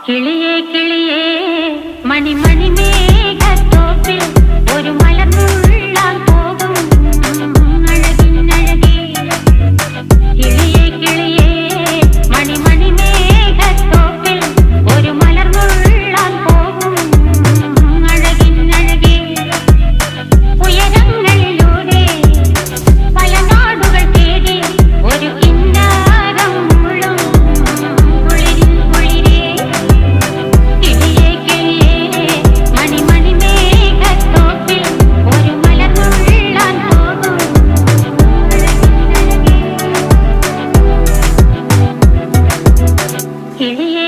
കിളിയേ കിളിയേ മണിമണി മേഘത്തോപ്പിൽ ഒരു മലർന്നുള്ളാൻ പോകും അഴകിനഴകേ. കിളിയേ കിളിയേ മണിമണി മേഘത്തോപ്പിൽ ഒരു മലർന്നുള്ളാൻ പോകും അഴകിനഴകേ. ഉയരങ്ങളിലൂടെ പല നാടുകൾ തേടി ഒരു കിന്നാരം മുഴും കുളിരിൽ കുളിരേ. കിളിയേ കിളിയേ മണിമണി മേഘത്തോപ്പിൽ ഒരു മലർന്നുള്ളാൻ പോകും അഴകിനഴകേ. കിളിയേ